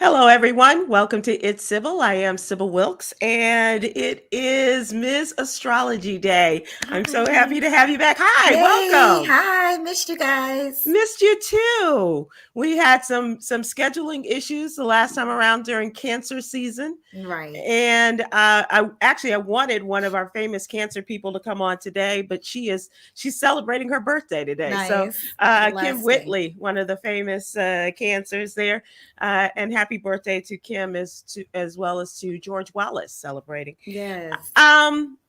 Hello, everyone. Welcome to It's Sybil. I am Sybil Wilkes, and it is Ms. Astrology Day. I'm so Hi. happy to have you back. Hi, Yay. welcome. Hi. Missed you guys. Missed you too. We had some scheduling issues the last time around during cancer season. Right. And I wanted one of our famous cancer people to come on today, but she's celebrating her birthday today. So Nice. Kim Blessing. Whitley, one of the famous cancers there, and happy birthday to Kim as well as to George Wallace celebrating. Yes.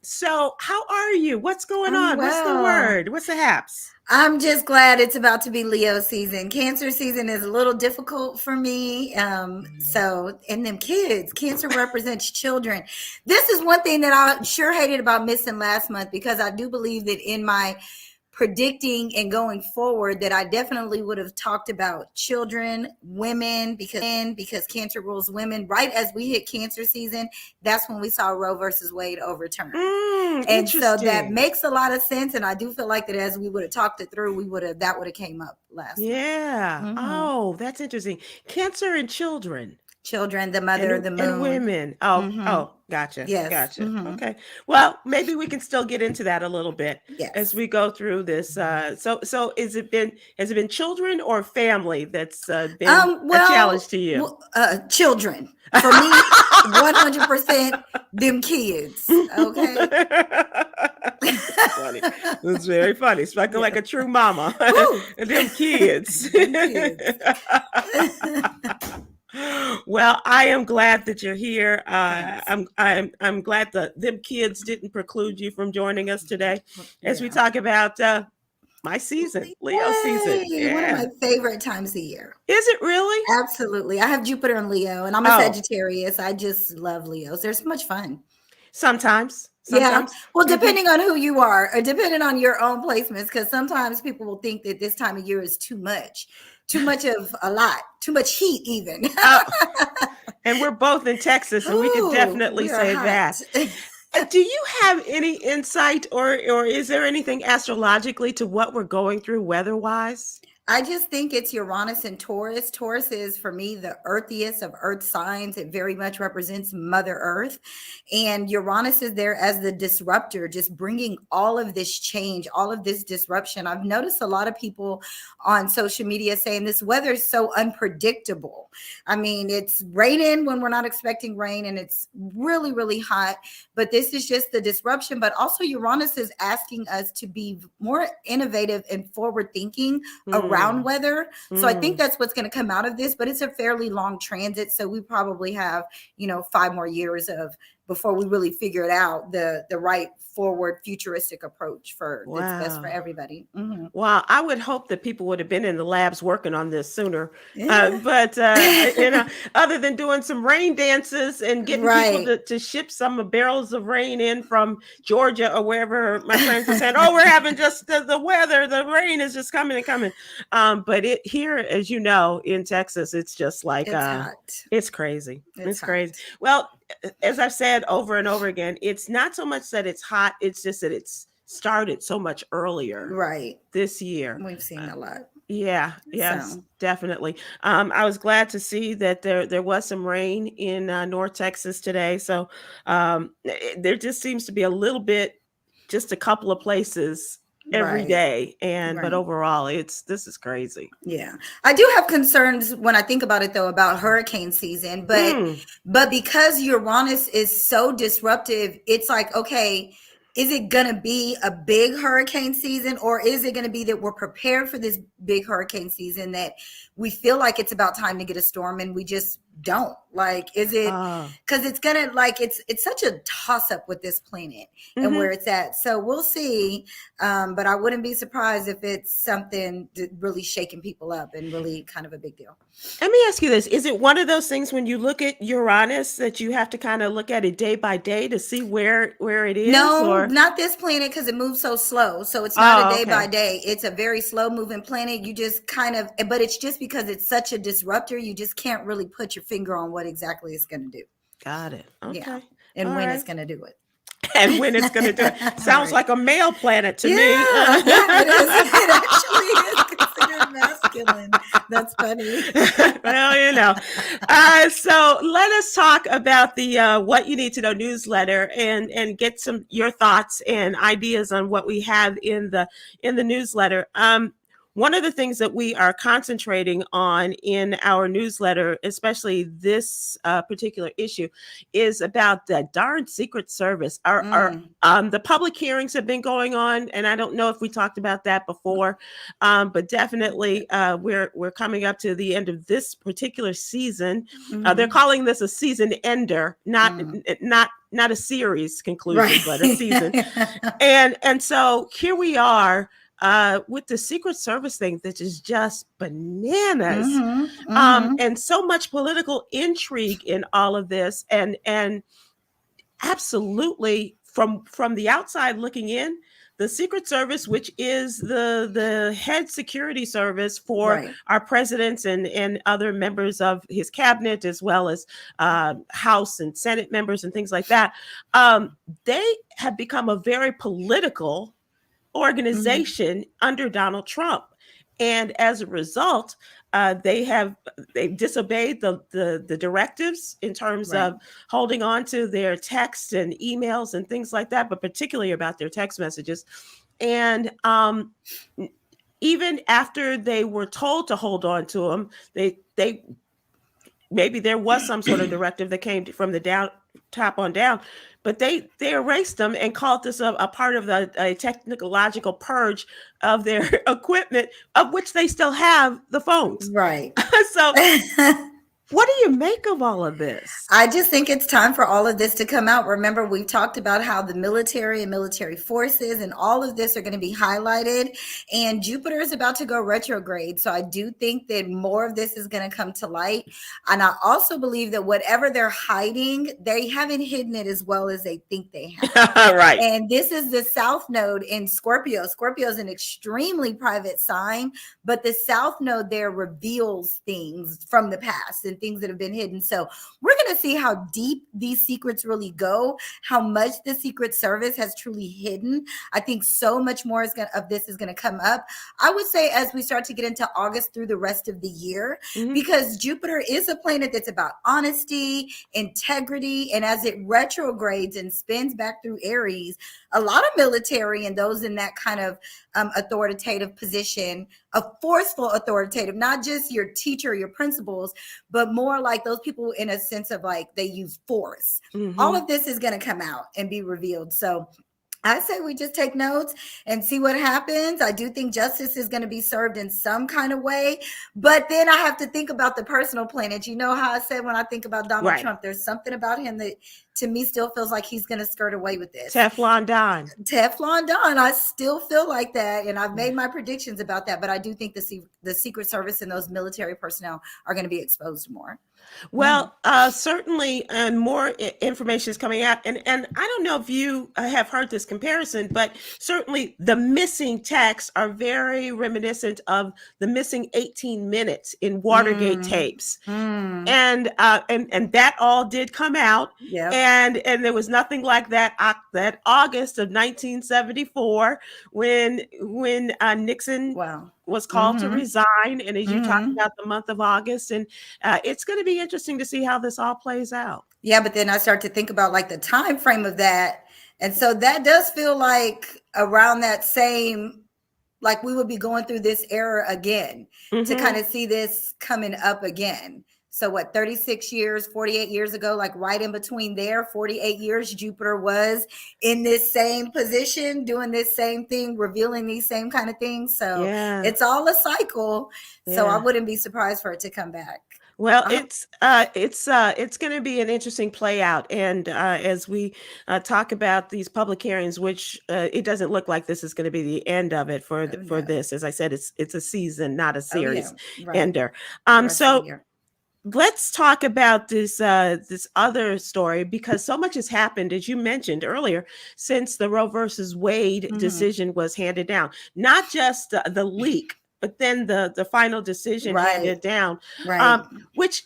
So how are you? What's going I'm on? What's the well. word? What's the haps? I'm just glad it's about to be Leo season. Cancer season is a little difficult for me. And them kids, cancer represents children. This is one thing that I sure hated about missing last month, because I do believe that in my predicting and going forward that I definitely would have talked about children, women, because cancer rules women. Right as we hit cancer season, that's when we saw Roe versus Wade overturned. And so that makes a lot of sense. And I do feel like that as we would have talked it through, that would have came up last month. Yeah. Mhm. Oh, that's interesting. Cancer in children. Children, the mother, the moon. And women. Oh, Mhm. Gotcha. Yes. Gotcha. Mhm. Okay. Well, maybe we can still get into that a little bit Yes. as we go through this. So has it been children or family that's been a challenge to you? Children. For me, 100% them kids. Okay. That's funny. That's very funny. Speaking like a true mama. And them kids. Them kids. Well, I am glad that you're here. I'm glad that them kids didn't preclude you from joining us today as we talk about my season, Leo season. Yeah. One of my favorite times of the year. Is it really? Absolutely. I have Jupiter in Leo, and I'm a Sagittarius. I just love Leos. They're so much fun. Sometimes. Yeah. Well, depending on who you are, or depending on your own placements, because sometimes people will think that this time of year is too much of a lot, too much heat even. And we're both in Texas, and we can definitely say that. Do you have any insight or is there anything astrologically to what we're going through weather-wise? I just think it's Uranus and Taurus. Taurus is, for me, the earthiest of earth signs. It very much represents Mother Earth. And Uranus is there as the disruptor, just bringing all of this change, all of this disruption. I've noticed a lot of people on social media saying this weather is so unpredictable. I mean, it's raining when we're not expecting rain, and it's really, really hot. But this is just the disruption. But also Uranus is asking us to be more innovative and forward thinking around weather. So I think that's what's going to come out of this, but it's a fairly long transit. So we probably have, 5 more years before we really figure it out, the right forward futuristic approach that's best for everybody. Mm-hmm. Wow, I would hope that people would have been in the labs working on this sooner. Yeah. But other than doing some rain dances and getting people to ship some barrels of rain in from Georgia or wherever, my friends are saying, "Oh, we're having just the weather, the rain is just coming and coming." But here, as you know, in Texas, it's just like it's crazy. It's crazy. Well, as I've said over and over again, it's not so much that it's hot, it's just that it's started so much earlier this year. We've seen a lot. Yes, definitely. I was glad to see that there was some rain in North Texas today. So there just seems to be a little bit, just a couple of places every day, but overall this is crazy. Yeah, I do have concerns when I think about it, though, about hurricane season, but because Uranus is so disruptive, it's like, okay, is it gonna be a big hurricane season, or is it gonna be that we're prepared for this big hurricane season, that we feel like it's about time to get a storm and we just don't? Like, is it because it's gonna, like, it's such a toss-up with this planet and where it's at. So we'll see, but I wouldn't be surprised if it's something really shaking people up and really kind of a big deal. Let me ask you this: is it one of those things when you look at Uranus that you have to kind of look at it day by day to see where it is? No, not this planet, because it moves so slow. So it's not a day by day. It's a very slow moving planet. You just kind of, but it's just because it's such a disruptor, you just can't really put your finger on what exactly it's going to do. Got it. Okay. Yeah. And when it's going to do it. And when it's going to do it. Sounds like a male planet to me. Yeah, it is. It actually is considered masculine. That's funny. Well, so let us talk about the What You Need to Know newsletter and get your thoughts and ideas on what we have in the newsletter. One of the things that we are concentrating on in our newsletter, especially this particular issue, is about the darn Secret Service. The public hearings have been going on, and I don't know if we talked about that before, but definitely we're coming up to the end of this particular season. They're calling this a season ender, not a series conclusion, right, but a season. And so here we are. With the Secret Service thing, that is just bananas, and so much political intrigue in all of this, and absolutely from the outside looking in, the Secret Service, which is the head security service for our presidents and other members of his cabinet, as well as House and Senate members and things like that, they have become a very political organization under Donald Trump. And as a result, they've disobeyed the directives in terms of holding on to their texts and emails and things like that, but particularly about their text messages. And even after they were told to hold on to them, they maybe there was some sort of directive that came from the top on down, but they erased them and called this a part of a technological purge of their equipment, of which they still have the phones. Right. So what do you make of all of this? I just think it's time for all of this to come out. Remember, we talked about how the military and military forces and all of this are going to be highlighted, and Jupiter is about to go retrograde. So I do think that more of this is going to come to light. And I also believe that whatever they're hiding, they haven't hidden it as well as they think they have. Right. And this is the South Node in Scorpio. Scorpio is an extremely private sign, but the South Node there reveals things from the past and things that have been hidden. So we're going to see how deep these secrets really go, how much the Secret Service has truly hidden. I think so much more of this is going to come up, I would say, as we start to get into August through the rest of the year, because Jupiter is a planet that's about honesty, integrity, and as it retrogrades and spins back through Aries, a lot of military and those in that kind of authoritative position, a forceful authoritative, not just your teacher, your principals, but more like those people in a sense of like they use force. All of this is going to come out and be revealed. So I say we just take notes and see what happens. I do think justice is going to be served in some kind of way, but then I have to think about the personal planet. You know how I said when I think about Donald Trump, there's something about him that to me still feels like he's going to skirt away with this. Teflon Don. Teflon Don. I still feel like that, and I've made my predictions about that, but I do think the Secret Service and those military personnel are going to be exposed more. Well, certainly, and more information is coming out. And I don't know if you have heard this comparison, but certainly the missing texts are very reminiscent of the missing 18 minutes in Watergate tapes. And that all did come out. And there was nothing like that August of 1974 when Nixon was called to resign. And as you talked about the month of August, and it's going to be interesting to see how this all plays out. Yeah, but then I start to think about like the time frame of that. And so that does feel like around that same, like we would be going through this era again to kind of see this coming up again. So what, 36 years, 48 years ago, like right in between there, 48 years, Jupiter was in this same position, doing this same thing, revealing these same kind of things. So it's all a cycle. So I wouldn't be surprised for it to come back. Well, it's going to be an interesting play out. And as we talk about these public hearings, which it doesn't look like this is going to be the end of it for this. As I said, it's a season, not a series ender. So let's talk about this other story, because so much has happened, as you mentioned earlier, since the Roe versus Wade decision was handed down. Not just the leak, but then the final decision handed down. Which,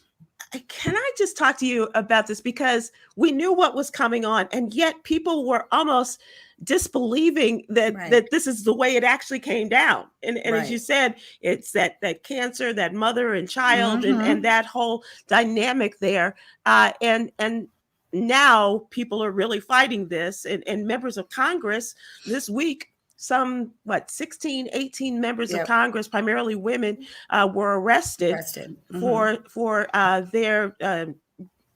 can I just talk to you about this? Because we knew what was coming on, and yet people were almost disbelieving that Right. that this is the way it actually came down. And as you Right. said, it's that cancer, that mother and child, and Mm-hmm. that whole dynamic there. And now people are really fighting this, and members of Congress this week, some 16, 18 members of Yep. Congress, primarily women, were arrested Arrested. Mm-hmm. for their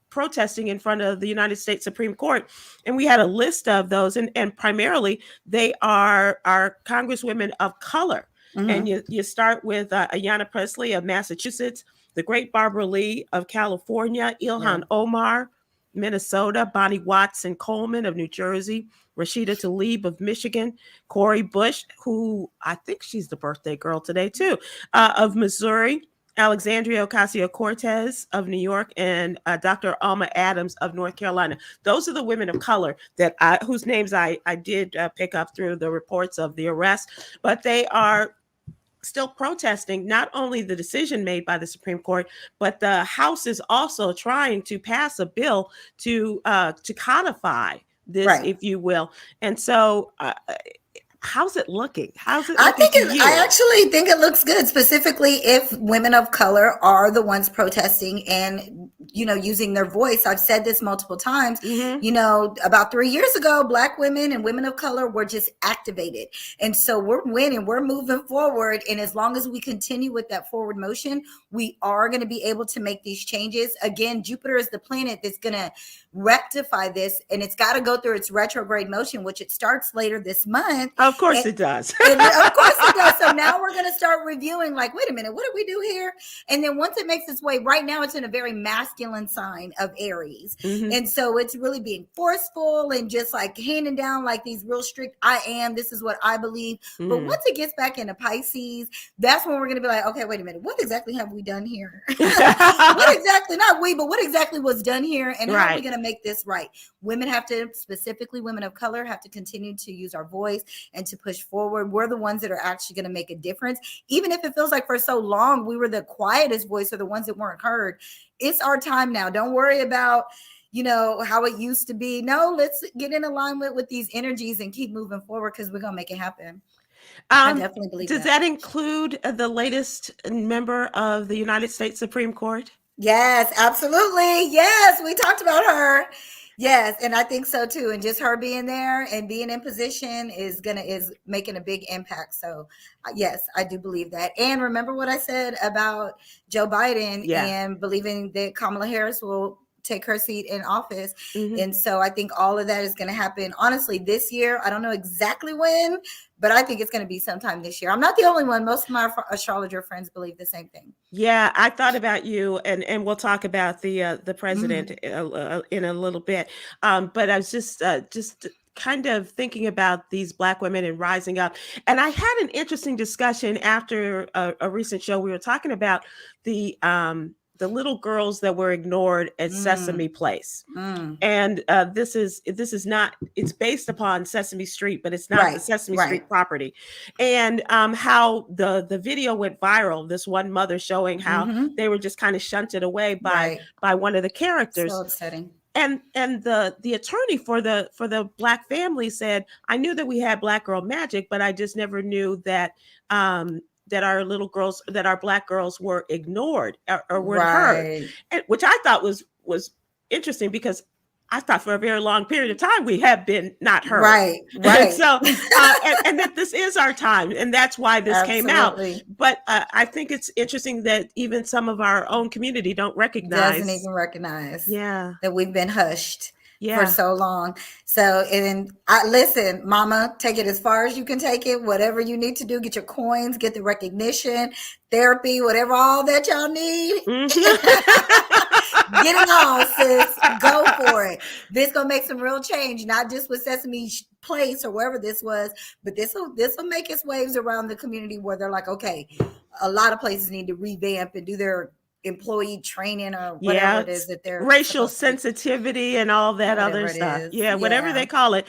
protesting in front of the United States Supreme Court. And we had a list of those, and primarily they are congresswomen of color. And Mm-hmm. you start with Ayanna Pressley of Massachusetts, the great Barbara Lee of California, Yeah. Ilhan Omar, Minnesota, Bonnie Watson Coleman of New Jersey, Rashida Tlaib of Michigan, Cori Bush, who I think she's the birthday girl today too, of Missouri, Alexandria Ocasio-Cortez of New York, and Dr. Alma Adams of North Carolina. Those are the women of color whose names I did pick up through the reports of the arrest, but they are still protesting not only the decision made by the Supreme Court, but the House is also trying to pass a bill to codify this, Right. if you will. And so, how's it looking? How's it looking to you? I actually think it looks good, specifically if women of color are the ones protesting and, using their voice. I've said this multiple times. Mm-hmm. About 3 years ago, Black women and women of color were just activated. And so we're winning, we're moving forward. And as long as we continue with that forward motion, we are going to be able to make these changes. Again, Jupiter is the planet that's going to rectify this, and it's got to go through its retrograde motion, which it starts later this month. Of course it does. And of course it does. So now we're going to start reviewing, like, wait a minute, what did we do here? And then once it makes its way, right now it's in a very masculine sign of Aries. Mm-hmm. And so it's really being forceful and just like handing down like these real strict, this is what I believe. Mm-hmm. But once it gets back into Pisces, that's when we're going to be like, okay, wait a minute, what exactly have we done here? What exactly, not we, but what exactly was done here? And how are we going to make this right? Women have to, specifically women of color, have to continue to use our voice and to push forward. We're the ones that are actually going to make a difference. Even if it feels like for so long we were the quietest voice or the ones that weren't heard, it's our time now. Don't worry about, how it used to be. No, let's get in alignment with these energies and keep moving forward, because we're going to make it happen. I definitely believe does that include the latest member of the United States Supreme Court? Yes, absolutely. Yes, we talked about her. Yes, and I think so too. And just her being there and being in position is making a big impact. So yes, I do believe that. And remember what I said about Joe Biden and believing that Kamala Harris will take her seat in office. Mm-hmm. And so I think all of that is going to happen, honestly, this year. I don't know exactly when, but I think it's going to be sometime this year. I'm not the only one. Most of my astrologer friends believe the same thing. Yeah, I thought about you, and we'll talk about the president in a little bit. But I was just kind of thinking about these Black women and rising up. And I had an interesting discussion after a recent show. We were talking about the little girls that were ignored at Sesame Place. And this is not, it's based upon Sesame Street, but it's not the Sesame Street property. And how the video went viral, this one mother showing how they were just kind of shunted away by one of the characters. So upsetting. And the attorney for the Black family said, I knew that we had Black girl magic, but I just never knew that that our little girls, that our Black girls were ignored or weren't heard, and which I thought was interesting, because I thought for a very long period of time we have been not heard. Right. And so, and that this is our time, and that's why this came out. But I think it's interesting that even some of our own community doesn't even recognize that we've been hushed for so long. So, and listen, mama, take it as far as you can take it. Whatever you need to do, get your coins, get the recognition, therapy, whatever, all that y'all need. Get it on, sis. Go for it. This gonna make some real change, not just with Sesame Place or wherever this was, but this will make its waves around the community where they're like, okay, a lot of places need to revamp and do their employee training or whatever it is that they're racial sensitivity and all that other stuff. Whatever they call it.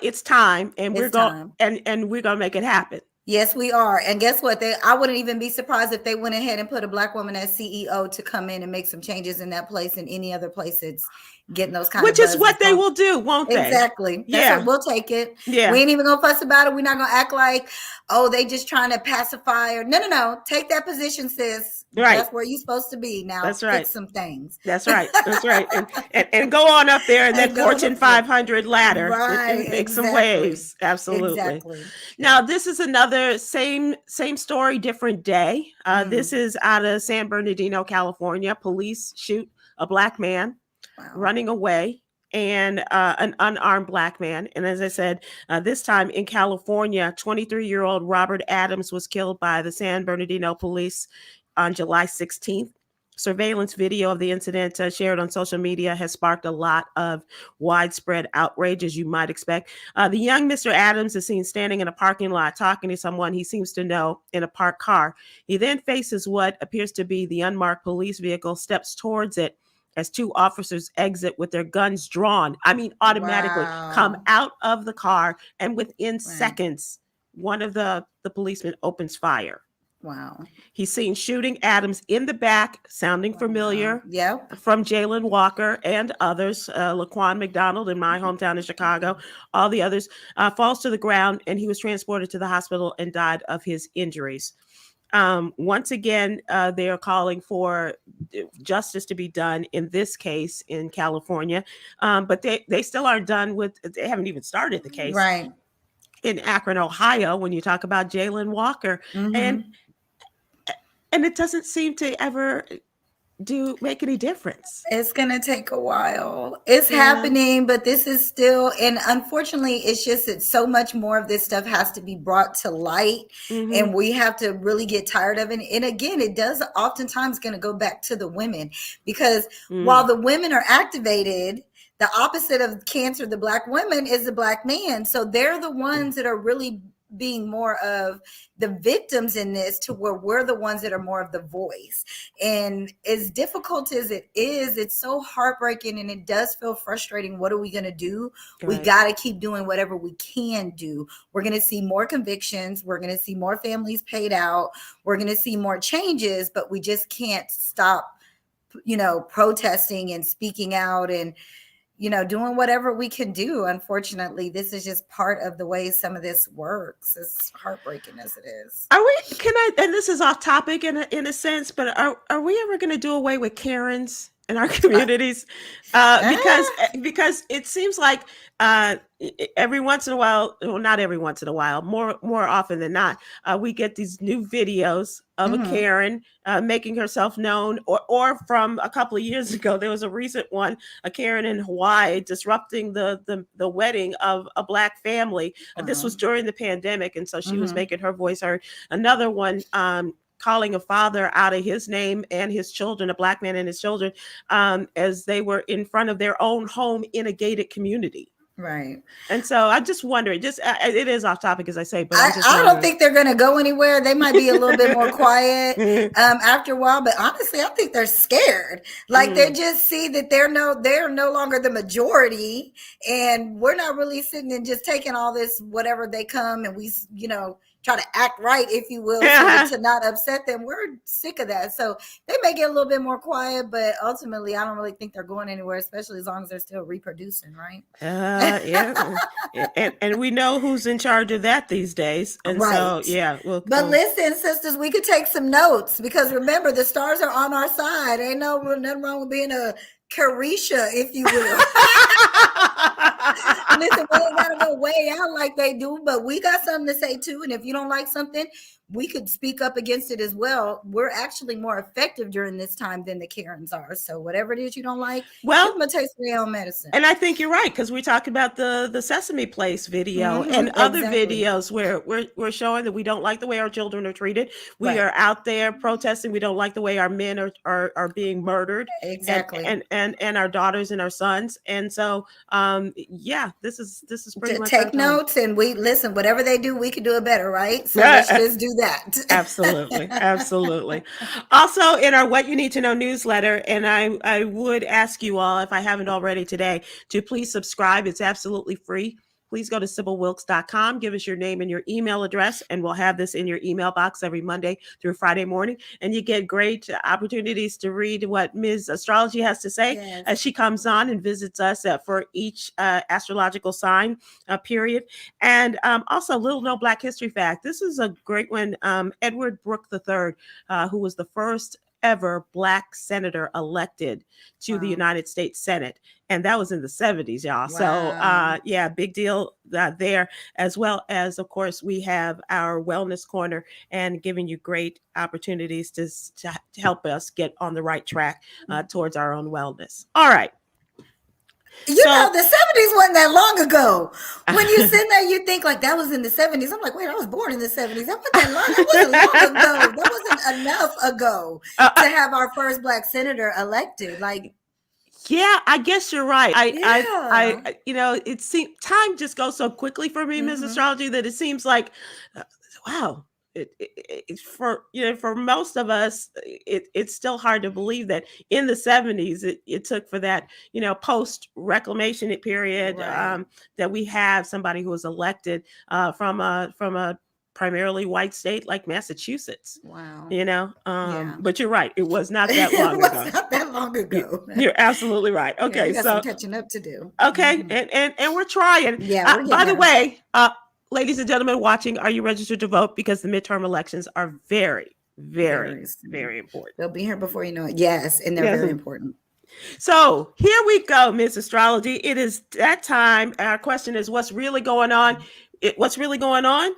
It's time, and we're going to make it happen. Yes, we are. And guess what? I wouldn't even be surprised if they went ahead and put a Black woman as CEO to come in and make some changes in that place and any other place that's getting those kind of Which is buzzes what they going. will do, won't they? Exactly. That's Yeah. what we'll take it. Yeah. We ain't even gonna fuss about it. We're not gonna act like, oh, they just trying to pacify or no. Take that position, sis. Right. That's where you're supposed to be. Now That's right. fix some things. That's right. That's right. And go on up there and that Fortune 500 ladder Right. and make some waves. Absolutely. Exactly. Now, this is another same story, different day. This is out of San Bernardino, California. Police shoot a Black man running away, and an unarmed Black man. And as I said, this time in California, 23-year-old Robert Adams was killed by the San Bernardino police on July 16th. Surveillance video of the incident shared on social media has sparked a lot of widespread outrage, as you might expect. The young Mr. Adams is seen standing in a parking lot talking to someone he seems to know in a parked car. He then faces what appears to be the unmarked police vehicle, steps towards it as two officers exit with their guns drawn. I mean, automatically come out of the car, and within seconds, one of the policemen opens fire. Wow. He's seen shooting Adams in the back, sounding familiar. Yep. From Jalen Walker and others, Laquan McDonald in my hometown of Chicago, all the others, falls to the ground, and he was transported to the hospital and died of his injuries. Once again, they are calling for justice to be done in this case in California, but they still aren't done with, they haven't even started the case. Right. In Akron, Ohio, when you talk about Jalen Walker. And it doesn't seem to ever make any difference. It's going to take a while. It's happening, but this is still, and unfortunately, it's just that so much more of this stuff has to be brought to light, and we have to really get tired of it. And again, it does oftentimes going to go back to the women, because while the women are activated, the opposite of cancer, the Black women, is the Black man. So they're the ones that are really being more of the victims in this, to where we're the ones that are more of the voice. And as difficult as it is, it's so heartbreaking, and it does feel frustrating. What are we going to do? Right. We got to keep doing whatever we can do. We're going to see more convictions. We're going to see more families paid out. We're going to see more changes, but we just can't stop, protesting and speaking out and, doing whatever we can do. Unfortunately, this is just part of the way some of this works, as heartbreaking as it is. And this is off topic in a sense, but are we ever going to do away with Karens in our communities? Because it seems like every once in a while, well, not every once in a while, more often than not, we get these new videos of a Karen making herself known, or from a couple of years ago, there was a recent one, a Karen in Hawaii disrupting the wedding of a Black family. This was during the pandemic, and so she was making her voice heard. Another one, calling a father out of his name and his children, a Black man and his children, as they were in front of their own home in a gated community. Right. And so I just wonder, it is off topic, as I say, but I don't think they're going to go anywhere. They might be a little bit more quiet after a while, but honestly, I think they're scared. Like they just see that they're no longer the majority, and we're not really sitting and just taking all this, whatever they come, and we, try to act right, if you will, to not upset them. We're sick of that. So they may get a little bit more quiet, but ultimately, I don't really think they're going anywhere, especially as long as they're still reproducing, right? Yeah. and we know who's in charge of that these days. And so, yeah. But listen, sisters, we could take some notes, because remember, the stars are on our side. Ain't nothing wrong with being a Carisha, if you will. Listen, we ain't gotta go way out like they do, but we got something to say too. And if you don't like something, we could speak up against it as well. We're actually more effective during this time than the Karens are. So whatever it is you don't like, give them a taste of their own medicine. And I think you're right, because we talked about the Sesame Place video and other videos where we're showing that we don't like the way our children are treated. We are out there protesting. We don't like the way our men are being murdered. Exactly. And our daughters and our sons. And so, this is pretty much take notes, and we listen. Whatever they do, we can do it better, right? So let's just do that. Absolutely. Also, in our What You Need to Know newsletter, and I would ask you all, if I haven't already today, to please subscribe. It's absolutely free. please go to SybilWilkes.com. Give us your name and your email address, and we'll have this in your email box every Monday through Friday morning. And you get great opportunities to read what Ms. Astrology has to say as she comes on and visits us for each astrological sign period. And also, little known Black history fact. This is a great one. Edward Brooke III, who was the first ever Black senator elected to the United States Senate. And that was in the 70s, y'all. So, yeah, big deal there, as well as, of course, we have our wellness corner and giving you great opportunities to help us get on the right track towards our own wellness. All right. You know, the 70s wasn't that long ago. When you sit there, you think like that was in the 70s. I'm like, wait, I was born in the 70s. That wasn't that long. That wasn't long ago. That wasn't enough ago to have our first Black senator elected. Like, yeah, I guess you're right. I you know, it seems time just goes so quickly for me, Ms. Astrology, that it seems like, wow. For most of us, it's still hard to believe that in the 70s it took for that, post reclamation period, that we have somebody who was elected from a primarily white state like Massachusetts. Wow. But you're right, it was not that long ago. Not that long ago. You're absolutely right. Okay, we got some catching up to do. Okay, and we're trying. Yeah. By the way, ladies and gentlemen watching, are you registered to vote? Because the midterm elections are very, very, very important. They'll be here before you know it. Yes, and they're very important. So here we go, Miss Astrology. It is that time. Our question is, what's really going on? What's really going on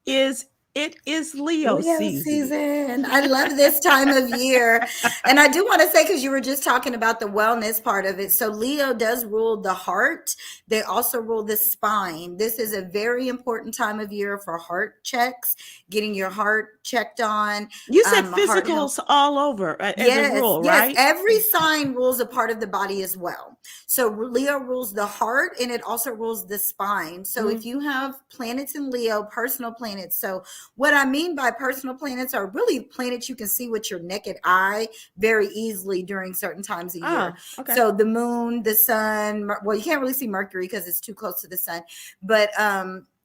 is it is Leo season. I love this time of year. And I do want to say, because you were just talking about the wellness part of it. So Leo does rule the heart. They also rule the spine. This is a very important time of year for heart checks, getting your heart checked on. You said physicals all over as a rule, right? Yes, every sign rules a part of the body as well. So Leo rules the heart, and it also rules the spine. So if you have planets in Leo, personal planets. So what I mean by personal planets are really planets you can see with your naked eye very easily during certain times of year. Okay. So the moon, the sun, well, you can't really see Mercury because it's too close to the sun, but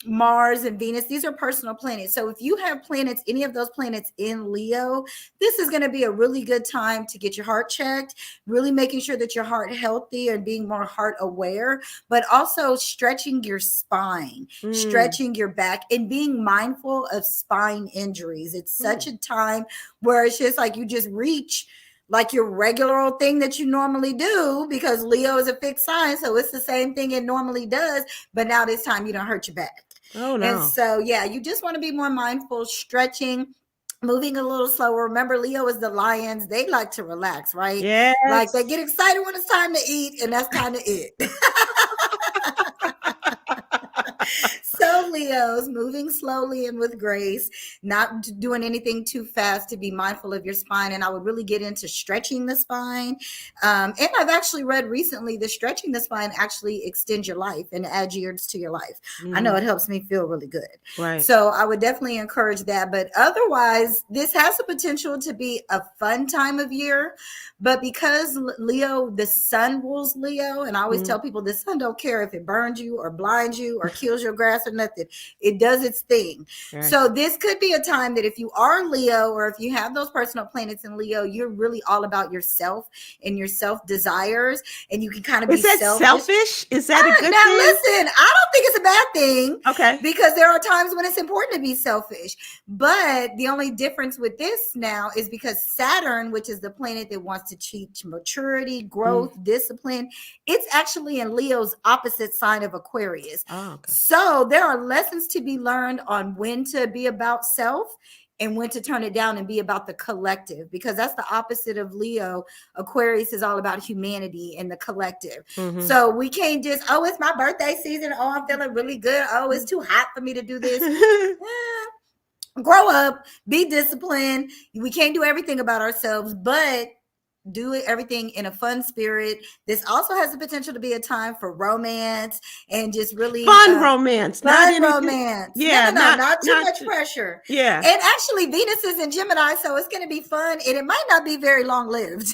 Mars and Venus, these are personal planets. So if you have planets, any of those planets in Leo, this is going to be a really good time to get your heart checked, really making sure that your heart healthy and being more heart aware, but also stretching your spine, stretching your back, and being mindful of spine injuries. It's such a time where it's just like you just reach like your regular old thing that you normally do, because Leo is a fixed sign. So it's the same thing it normally does, but now this time you don't hurt your back. Oh, no. And so, yeah, you just want to be more mindful, stretching, moving a little slower. Remember, Leo is the lions. They like to relax, right? Yes. Like they get excited when it's time to eat, and that's kind of it. So Leos, moving slowly and with grace, not doing anything too fast, to be mindful of your spine. And I would really get into stretching the spine. And I've actually read recently that stretching the spine actually extends your life and adds years to your life. I know it helps me feel really good. Right. So I would definitely encourage that. But otherwise, this has the potential to be a fun time of year. But because Leo, the sun rules Leo, and I always tell people the sun don't care if it burns you or blinds you or kills your grass or nothing. It does its thing. Right. So this could be a time that if you are Leo, or if you have those personal planets in Leo, you're really all about yourself and your self desires, and you can kind of be selfish. Is that a good thing? Now listen, I don't think it's a bad thing. Okay. Because there are times when it's important to be selfish. But the only difference with this now is because Saturn, which is the planet that wants to teach maturity, growth, discipline, it's actually in Leo's opposite sign of Aquarius. Oh, okay. So there are lessons to be learned on when to be about self and when to turn it down and be about the collective, because that's the opposite of Leo. Aquarius is all about humanity and the collective. So we can't just, oh, it's my birthday season. Oh, I'm feeling really good. Oh, it's too hot for me to do this. Grow up, be disciplined. We can't do everything about ourselves, but do everything in a fun spirit. This also has the potential to be a time for romance and just really fun romance. Fun romance. Yeah, not too much pressure. Yeah. And actually Venus is in Gemini, so it's going to be fun, and it might not be very long lived.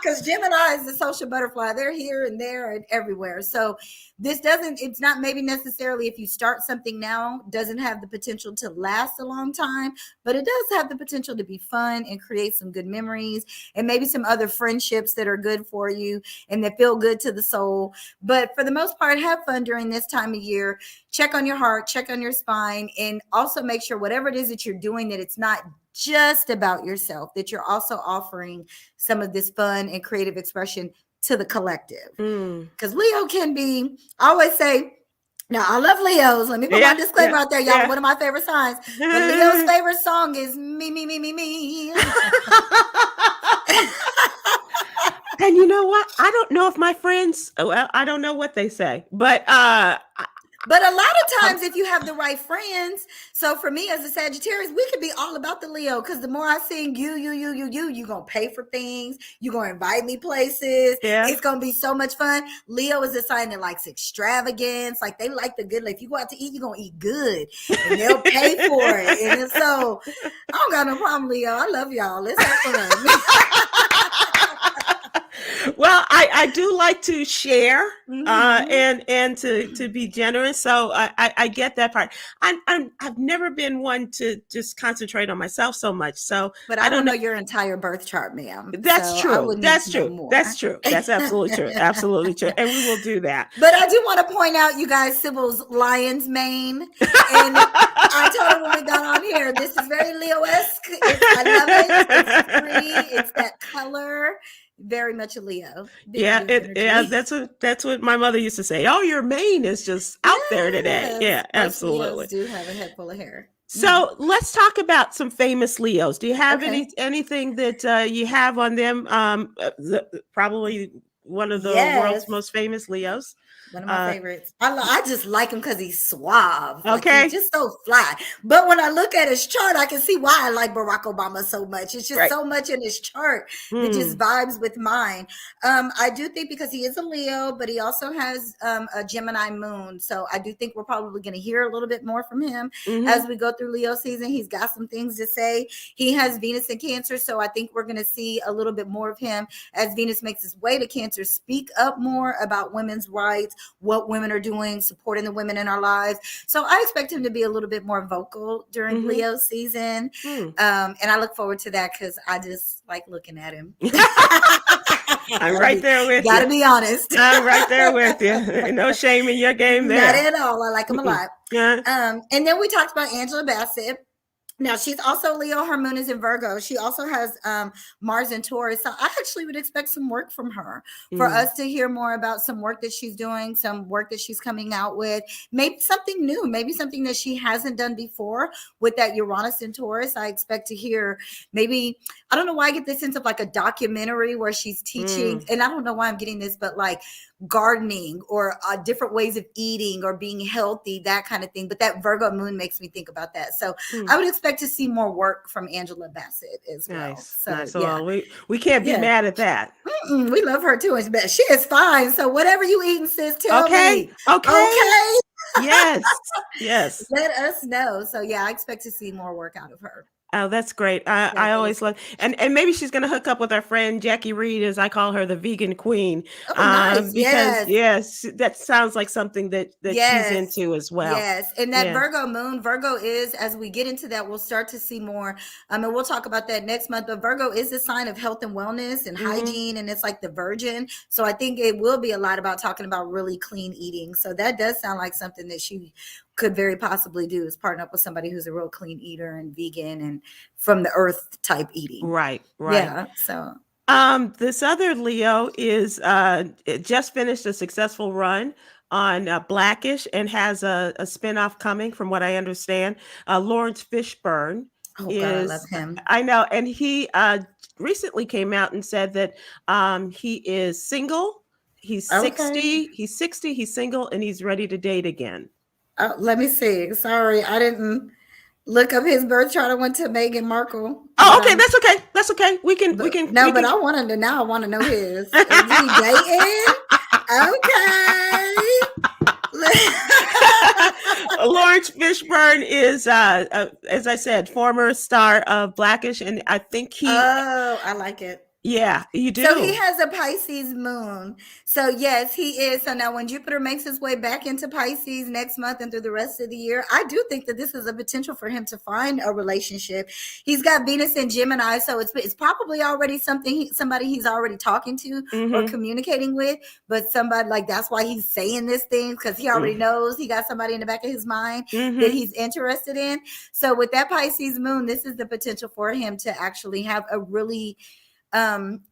Because Gemini is the social butterfly. They're here and there and everywhere. So it's not maybe necessarily if you start something now, doesn't have the potential to last a long time, but it does have the potential to be fun and create some good memories and maybe some other friendships that are good for you and that feel good to the soul. But for the most part, have fun during this time of year. Check on your heart, check on your spine, and also make sure whatever it is that you're doing, that it's not just about yourself, that you're also offering some of this fun and creative expression to the collective. Because Leo can be, I always say, now I love Leos. Let me put my disclaimer out there, y'all. One of my favorite signs. But Leo's favorite song is me, me, me, me, me. And you know what? I don't know if my friends, well, I don't know what they say, but a lot of times if you have the right friends, so for me as a Sagittarius, we could be all about the Leo, because the more I sing you're going to pay for things. You're going to invite me places. Yeah. It's going to be so much fun. Leo is a sign that likes extravagance. Like they like the good. Like if you go out to eat, you're going to eat good and they'll pay for it. And so I don't got no problem, Leo. I love y'all. Let's have fun. Well, I do like to share and to be generous. So I get that part. I've never been one to just concentrate on myself so much. So, but I don't know your entire birth chart, ma'am. That's true. That's true. That's true. That's absolutely true. Absolutely true. And we will do that. But I do want to point out, you guys, Sybil's lion's mane. And I told her when we got on here, this is very Leo-esque. I love it. It's pretty. It's that color. Very much a Leo. That's what my mother used to say. Oh, your mane is just out there today. Yeah, absolutely. Leos do have a head full of hair. So let's talk about some famous Leos. Do you have anything that you have on them? Probably one of the world's most famous Leos. One of my favorites. I just like him because he's suave. Okay. He's just so fly. But when I look at his chart, I can see why I like Barack Obama so much. It's just so much in his chart that just vibes with mine. I do think because he is a Leo, but he also has a Gemini moon. So I do think we're probably going to hear a little bit more from him as we go through Leo season. He's got some things to say. He has Venus in Cancer. So I think we're going to see a little bit more of him as Venus makes his way to Cancer, speak up more about women's rights, what women are doing, supporting the women in our lives. So I expect him to be a little bit more vocal during Leo season. And I look forward to that because I just like looking at him. I'm right there with you. Gotta be honest. I'm right there with you. No shame in your game there. Not at all. I like him a lot. And then we talked about Angela Bassett. Now, she's also Leo. Her moon is in Virgo. She also has Mars in Taurus. So I actually would expect some work from her for us to hear more about some work that she's doing, some work that she's coming out with, maybe something new, maybe something that she hasn't done before with that Uranus in Taurus. I expect to hear maybe, I don't know why I get this sense of like a documentary where she's teaching, and I don't know why I'm getting this, but like gardening or different ways of eating or being healthy, that kind of thing. But that Virgo moon makes me think about that. So I would expect to see more work from Angela Bassett as well. Nice. Well, we can't be mad at that. We love her too. She is fine. So whatever you eating, sis, tell me. Okay. Yes. Let us know. So yeah, I expect to see more work out of her. Oh, that's great. I always love, and maybe she's going to hook up with our friend Jackie Reed, as I call her, the vegan queen. Oh, nice. Because that sounds like something that she's into as well. Yes. And that Virgo moon, Virgo is, as we get into that, we'll start to see more. And we'll talk about that next month. But Virgo is a sign of health and wellness and hygiene. And it's like the virgin. So I think it will be a lot about talking about really clean eating. So that does sound like something that she could very possibly do, is partner up with somebody who's a real clean eater and vegan and from the earth type eating. Right. Yeah. So this other Leo is it just finished a successful run on Blackish and has a spinoff coming, from what I understand. Lawrence Fishburne. God, I love him. I know. And he recently came out and said that he is single. He's 60. He's 60. He's single and he's ready to date again. Let me see. Sorry, I didn't look up his birth chart. I went to Meghan Markle. Oh, okay. That's okay. We can. But I want to now. I want to know his. Is he dating? Okay. Lawrence Fishburne is, as I said, former star of Blackish, and I think he. Oh, I like it. Yeah, you do. So he has a Pisces moon. So yes, he is. So now when Jupiter makes his way back into Pisces next month and through the rest of the year, I do think that this is a potential for him to find a relationship. He's got Venus in Gemini, so it's probably already somebody he's already talking to or communicating with, but somebody like that's why he's saying this thing, because he already knows he got somebody in the back of his mind that he's interested in. So with that Pisces moon, this is the potential for him to actually have a really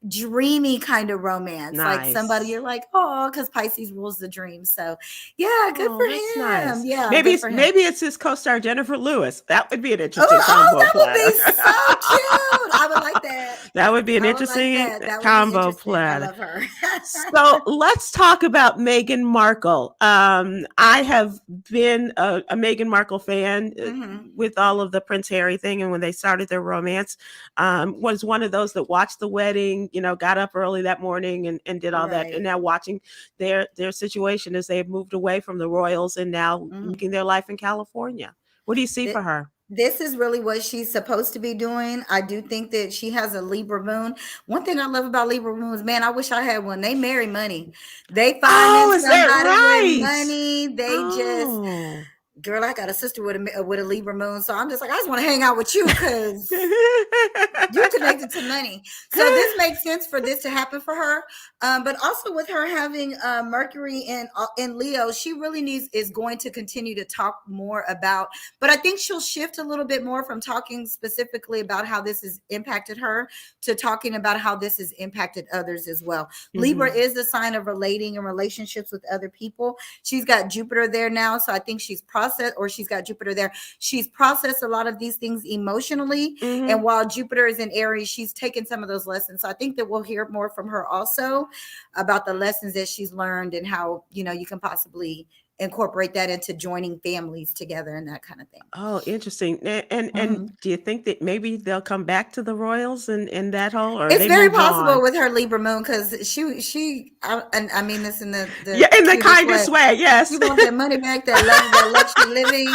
dreamy kind of romance. Nice. Like somebody you're like, oh, because Pisces rules the dream. So yeah, good for him. Nice. Yeah, maybe it's his co-star Jennifer Lewis. That would be an interesting combo that platter. Would be so cute. I would like that. That would be an interesting combo platter. I love her. So let's talk about Meghan Markle. I have been a Meghan Markle fan with all of the Prince Harry thing, and when they started their romance, was one of those that watched the wedding, got up early that morning and did all that, and now watching their situation as they have moved away from the royals and now making their life in California. What do you see for her? This is really what she's supposed to be doing. I do think that she has a Libra moon. One thing I love about Libra moons, man, I wish I had one. They marry money. They find somebody with money. They just... Girl, I got a sister with a Libra moon, so I'm just like, I just want to hang out with you because you're connected to money. So this makes sense for this to happen for her. But also with her having Mercury in Leo, she really is going to continue to talk more about, but I think she'll shift a little bit more from talking specifically about how this has impacted her to talking about how this has impacted others as well. Libra is the sign of relating and relationships with other people. She's got Jupiter there now, so I think she's she's got Jupiter there. She's processed a lot of these things emotionally. And while Jupiter is in Aries, she's taken some of those lessons. So I think that we'll hear more from her also about the lessons that she's learned and how, you can possibly incorporate that into joining families together and that kind of thing. Oh, interesting. And do you think that maybe they'll come back to the royals and that whole, or it's very possible with her Libra moon, because I mean this in the in the kindest way. Yes, you want that money back, that love, that luxury living,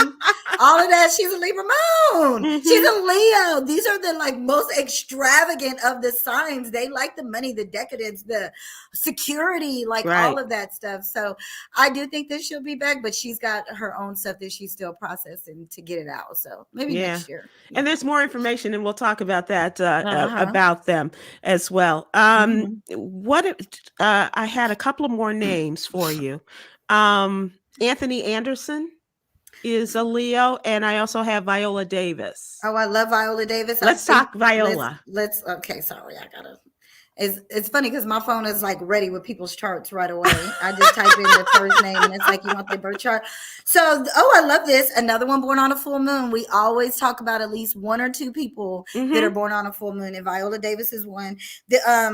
all of that. She's a Libra moon. She's a Leo. These are the most extravagant of the signs. They like the money, the decadence, the security, all of that stuff. So I do think that she'll be back, but she's got her own stuff that she's still processing to get it out. So maybe next year. And there's more information, and we'll talk about that about them as well. I had a couple of more names for you. Anthony Anderson is a Leo, and I also have Viola Davis. Oh, I love Viola Davis. Let's talk Viola. Let's okay, sorry, I gotta. It's funny because my phone is ready with people's charts right away. I just type in their first name and it's like, you want their birth chart. So, I love this. Another one born on a full moon. We always talk about at least one or two people that are born on a full moon, and Viola Davis is one.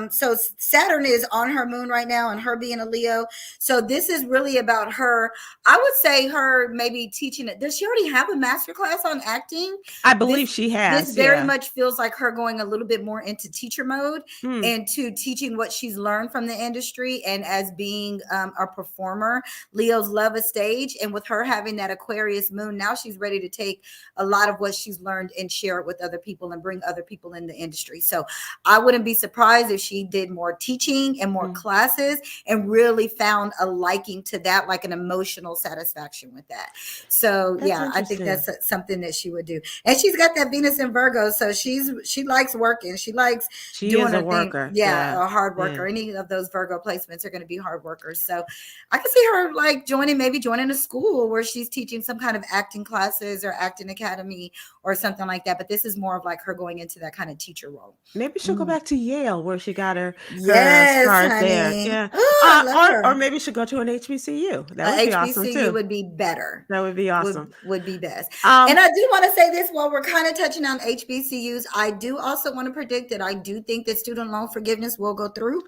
So Saturn is on her moon right now, and her being a Leo. So this is really about her. I would say her maybe teaching it. Does she already have a master class on acting? I believe she has. This very much feels like her going a little bit more into teacher mode and to teaching what she's learned from the industry, and as being a performer. Leos love a stage, and with her having that Aquarius moon, now she's ready to take a lot of what she's learned and share it with other people and bring other people in the industry. So I wouldn't be surprised if she did more teaching and more classes and really found a liking to that, like an emotional satisfaction with that. So I think that's something that she would do. And she's got that Venus in Virgo, so she likes working. She likes doing her worker. Thing. A hard worker. Any of those Virgo placements are going to be hard workers. So I could see her joining a school where she's teaching some kind of acting classes or acting academy or something like that. But this is more of her going into that kind of teacher role. Maybe she'll go back to Yale, where she got her start honey. There. Yeah. Oh, or maybe she'll go to an HBCU. That would be awesome too. HBCU would be better. That would be awesome. Would be best. And I do want to say this while we're kind of touching on HBCUs. I do also want to predict that I do think that student loan forgiveness will go through.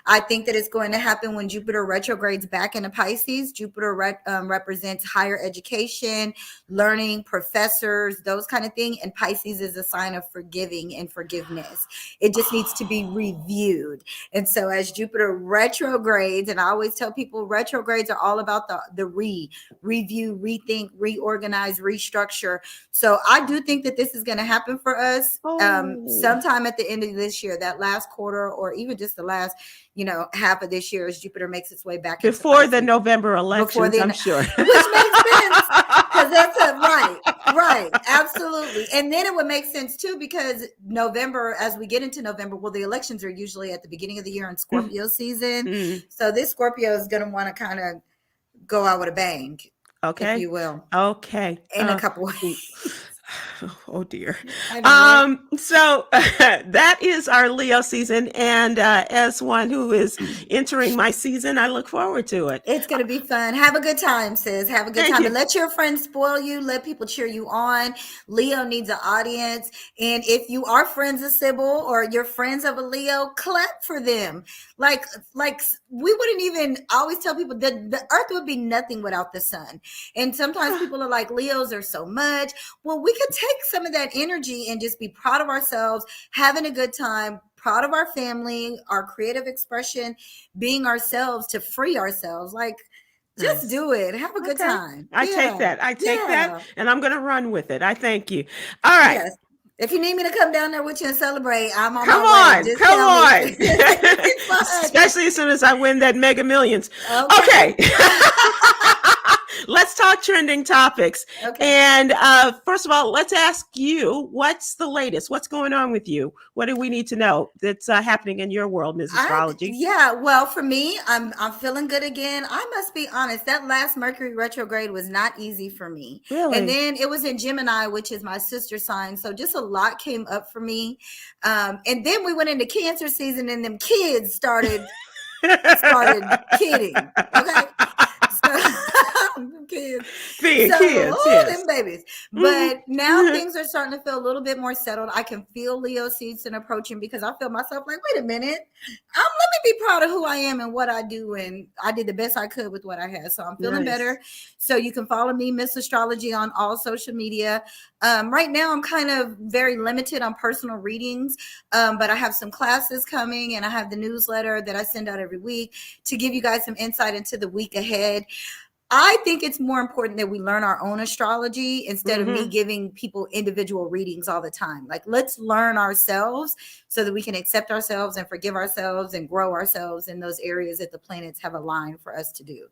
I think that it's going to happen when Jupiter retrogrades back into Pisces. Jupiter represents higher education, learning, professors, those kind of things. And Pisces is a sign of forgiving and forgiveness. It just needs to be reviewed. And so as Jupiter retrogrades, and I always tell people retrogrades are all about the review, rethink, reorganize, restructure. So I do think that this is going to happen for us sometime at the end of this year, that last quarter November, or even just the last, half of this year as Jupiter makes its way back before into the November elections, I'm sure. Which makes sense, because that's right, absolutely. And then it would make sense too, because November, as we get into November, well, the elections are usually at the beginning of the year in Scorpio season. So this Scorpio is going to want to kind of go out with a bang, if you will. Okay. In a couple ways. Oh dear. So that is our Leo season. And as one who is entering my season, I look forward to it. It's going to be fun. Have a good time, sis. Have a good time. And let your friends spoil you. Let people cheer you on. Leo needs an audience. And if you are friends of Sybil or you're friends of a Leo, clap for them. Like we wouldn't even, I always tell people that the earth would be nothing without the sun. And sometimes people are like, Leos are so much. Well, we could take some of that energy and just be proud of ourselves, having a good time, proud of our family, our creative expression, being ourselves, to free ourselves. Like, just do it. Have a good time. I take that, and I'm going to run with it. I thank you. All right. Yes. If you need me to come down there with you and celebrate, I'm on come my way. Come on. Especially as soon as I win that Mega Millions. Okay. Let's talk trending topics. Okay. And first of all, let's ask you, what's the latest? What's going on with you? What do we need to know that's happening in your world, Ms. Astrology? Well, for me, I'm feeling good again. I must be honest, that last Mercury retrograde was not easy for me. Really? And then it was in Gemini, which is my sister sign. So just a lot came up for me. And then we went into Cancer season, and them kids started kidding. Okay. Them babies. But now things are starting to feel a little bit more settled. I can feel Leo season approaching, because I feel myself like, wait a minute, let me be proud of who I am and what I do, and I did the best I could with what I had. So I'm feeling better. So you can follow me, Miss Astrology, on all social media. Right now I'm kind of very limited on personal readings, but I have some classes coming, and I have the newsletter that I send out every week to give you guys some insight into the week ahead. I think it's more important that we learn our own astrology instead of me giving people individual readings all the time. Like, let's learn ourselves so that we can accept ourselves and forgive ourselves and grow ourselves in those areas that the planets have aligned for us to do.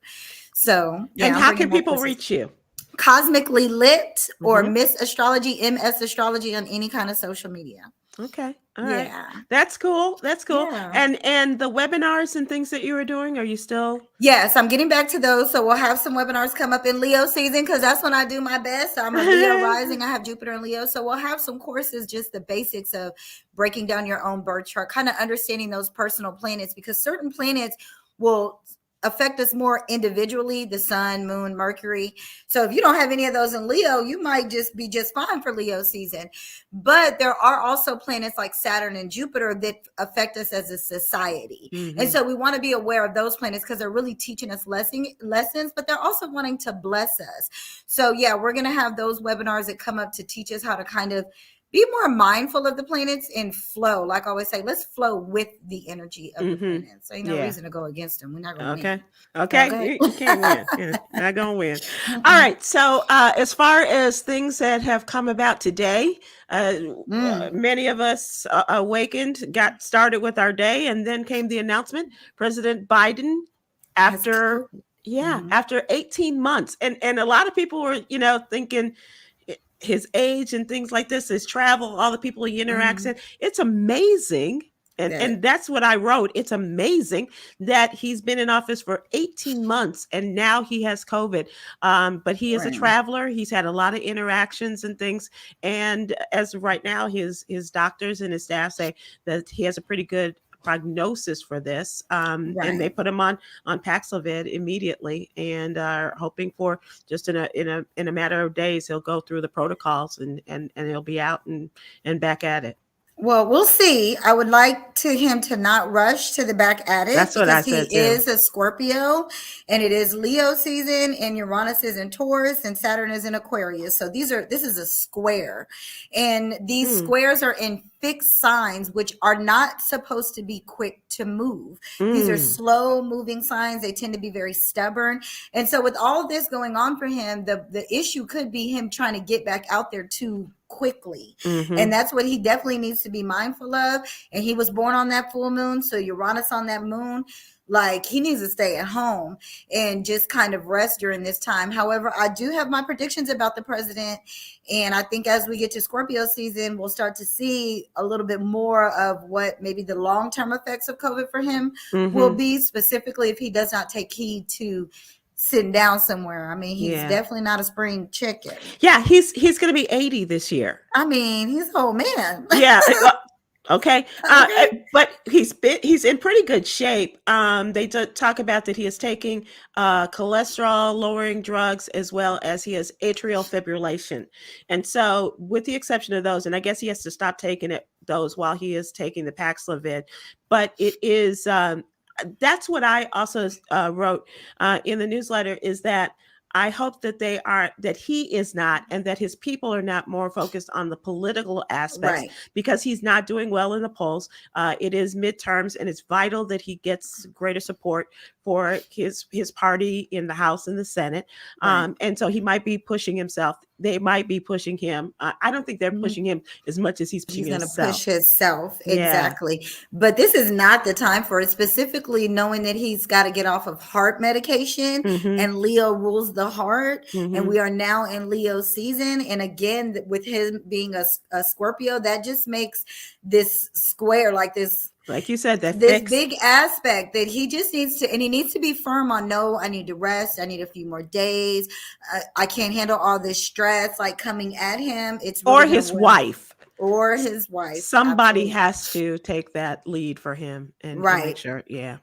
So, and how can people reach you? Cosmically Lit or Miss Astrology, MS Astrology, on any kind of social media. Okay. All right. That's cool. Yeah. And the webinars and things that you were doing, are you still? Yes, I'm getting back to those. So we'll have some webinars come up in Leo season, because that's when I do my best. I'm a Leo rising. I have Jupiter and Leo. So we'll have some courses, just the basics of breaking down your own birth chart, kind of understanding those personal planets, because certain planets will affect us more individually, the sun, moon, Mercury. So if you don't have any of those in Leo, you might just be just fine for Leo season. But there are also planets like Saturn and Jupiter that affect us as a society. And so we want to be aware of those planets, because they're really teaching us lessons, but they're also wanting to bless us. So yeah, we're going to have those webinars that come up to teach us how to kind of be more mindful of the planets and flow. Like I always say, let's flow with the energy of the planets. So ain't no reason to go against them. We're not going to win. Okay. You can't win. You're not going to win. All right. So as far as things that have come about today, many of us awakened, got started with our day, and then came the announcement. President Biden, after 18 months. And a lot of people were, thinking, his age and things like this, his travel, all the people he interacts with. It's amazing. And that's what I wrote. It's amazing that he's been in office for 18 months and now he has COVID. But he is a traveler. He's had a lot of interactions and things. And as of right now, his doctors and his staff say that he has a pretty good prognosis for this, and they put him on Paxlovid immediately, and are hoping for just in a matter of days he'll go through the protocols and he'll be out and back at it. Well, we'll see. I would like him to not rush to the back at it. That's what I said. He is a Scorpio, and it is Leo season, and Uranus is in Taurus, and Saturn is in Aquarius. So this is a square, and these squares are in fixed signs, which are not supposed to be quick to move. These are slow moving signs. They tend to be very stubborn. And so with all of this going on for him, the issue could be him trying to get back out there to quickly. And that's what he definitely needs to be mindful of. And he was born on that full moon, so Uranus on that moon, like he needs to stay at home and just kind of rest during this time. However, I do have my predictions about the president, and I think as we get to Scorpio season, we'll start to see a little bit more of what maybe the long-term effects of COVID for him will be, specifically if he does not take heed to sitting down somewhere. I mean, he's definitely not a spring chicken. Yeah, he's going to be 80 this year. I mean, he's an old man. Yeah. Okay. But he's in pretty good shape. They talk about that he is taking cholesterol lowering drugs, as well as he has atrial fibrillation. And so with the exception of those, and I guess he has to stop taking those while he is taking the Paxlovid, but it is, that's what I also wrote in the newsletter, is that I hope that he is not, and that his people are not more focused on the political aspects, because he's not doing well in the polls. It is midterms, and it's vital that he gets greater support for his party in the House and the Senate. And so he might be pushing himself. They might be pushing him. I don't think they're pushing him as much as he's pushing himself. He's going to push himself. Exactly. But this is not the time for it, specifically knowing that he's got to get off of heart medication, and Leo rules the heart. And we are now in Leo season. And again, with him being a Scorpio, that just makes this square, like this, like you said, that this big aspect that he just needs to, and he needs to be firm on, no, I need to rest. I need a few more days. I can't handle all this stress like coming at him. It's really or his wife. Or his wife. Somebody has to take that lead for him and make sure. Yeah.